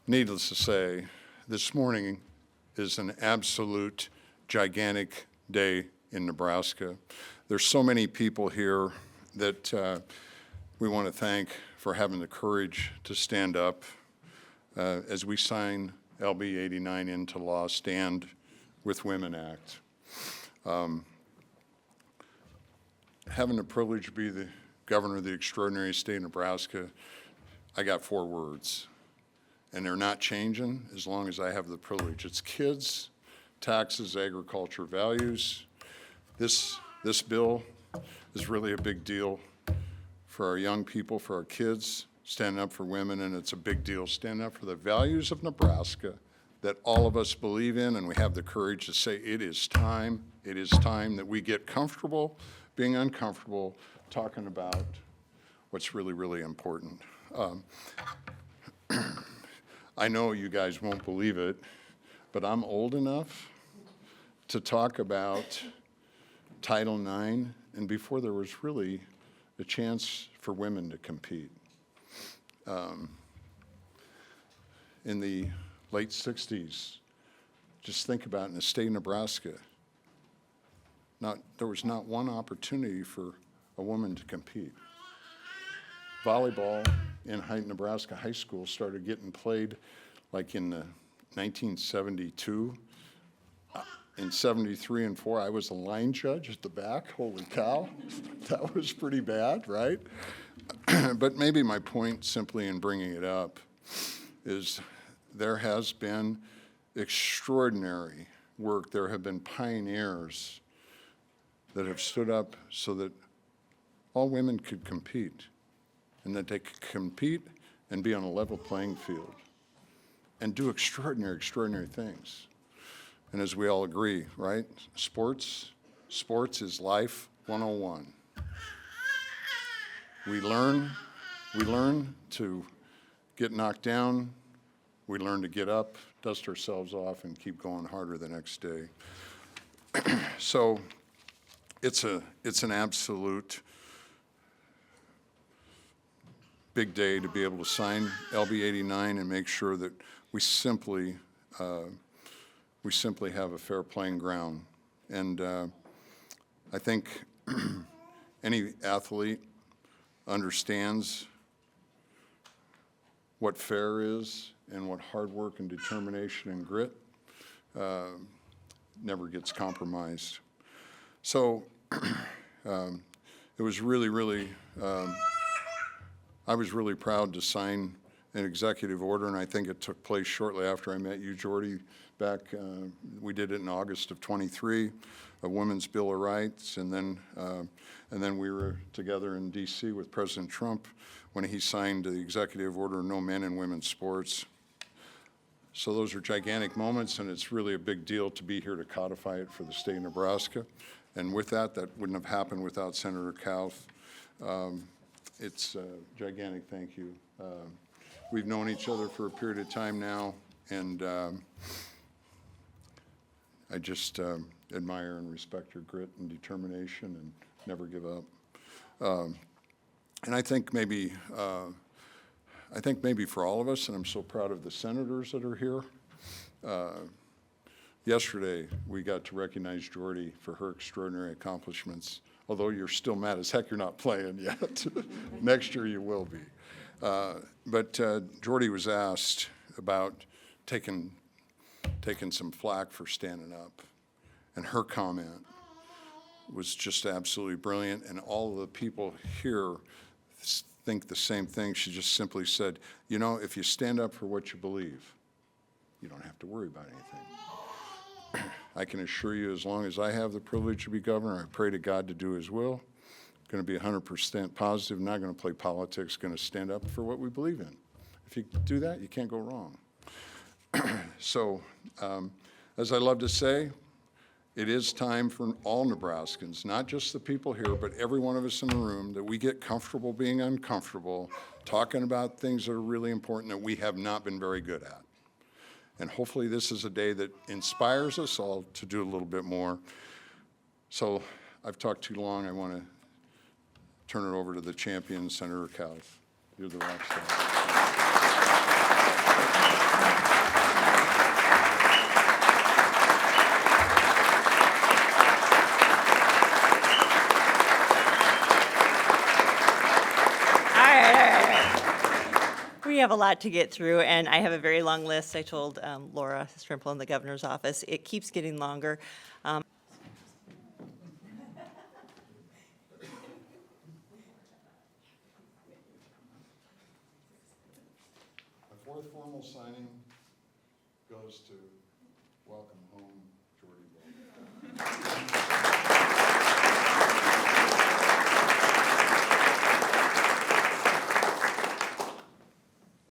Needless to say, this morning is an absolute gigantic day in Nebraska. There's so many people here that we want to thank for having the courage to stand up as we sign LB89 into law, Stand with Women Act. Having the privilege to be the governor of the extraordinary state of Nebraska, I got 4 words, and they're not changing as long as I have the privilege. It's kids, taxes, agriculture, values. This bill is really a big deal for our young people, for our kids, standing up for women, and it's a big deal standing up for the values of Nebraska that all of us believe in, and we have the courage to say it is time that we get comfortable being uncomfortable, talking about what's really, really important. I know you guys won't believe it, but I'm old enough to talk about Title IX, and before there was really a chance for women to compete. In the late 60s, just think about in the state of Nebraska, there was not one opportunity for a woman to compete. Volleyball in Nebraska high school started getting played like in 1972. In 73 and 4, I was a line judge at the back. Holy cow, that was pretty bad, right? But maybe my point simply in bringing it up is there has been extraordinary work. There have been pioneers that have stood up so that all women could compete, and that they could compete and be on a level playing field and do extraordinary, extraordinary things. And as we all agree, right, sports is life 101. We learn to get knocked down, we learn to get up, dust ourselves off, and keep going harder the next day. So it's an absolute big day to be able to sign LB89 and make sure that we simply have a fair playing ground. And I think any athlete understands what fair is and what hard work and determination and grit never gets compromised. So it was really, I was really proud to sign an executive order, and I think it took place shortly after I met you, Jordy, back, we did it in August of 23, a Women's Bill of Rights, and then we were together in DC with President Trump when he signed the executive order, No Men in Women's Sports. So those are gigantic moments, and it's really a big deal to be here to codify it for the state of Nebraska. And with that wouldn't have happened without Senator Kauth. It's a gigantic thank you. We've known each other for a period of time now, and I just admire and respect your grit and determination and never give up. And I think maybe for all of us, and I'm so proud of the senators that are here. Yesterday, we got to recognize Jordy for her extraordinary accomplishments. Although you're still mad as heck you're not playing yet. Next year you will be. But Jordy was asked about taking some flack for standing up. And her comment was just absolutely brilliant. And all of the people here think the same thing. She just simply said, you know, if you stand up for what you believe, you don't have to worry about anything. I can assure you, as long as I have the privilege to be governor, I pray to God to do his will. Going to be 100% positive, not going to play politics, going to stand up for what we believe in. If you do that, you can't go wrong. So, as I love to say, it is time for all Nebraskans, not just the people here, but every one of us in the room, that we get comfortable being uncomfortable, talking about things that are really important that we have not been very good at. And hopefully this is a day that inspires us all to do a little bit more. So I've talked too long. I want to turn it over to the champion, Senator Kauth. You're the rock star. We have a lot to get through, and I have a very long list. I told Laura Strimple in the governor's office. It keeps getting longer. The fourth formal signing goes to welcome home Jordy Bowman.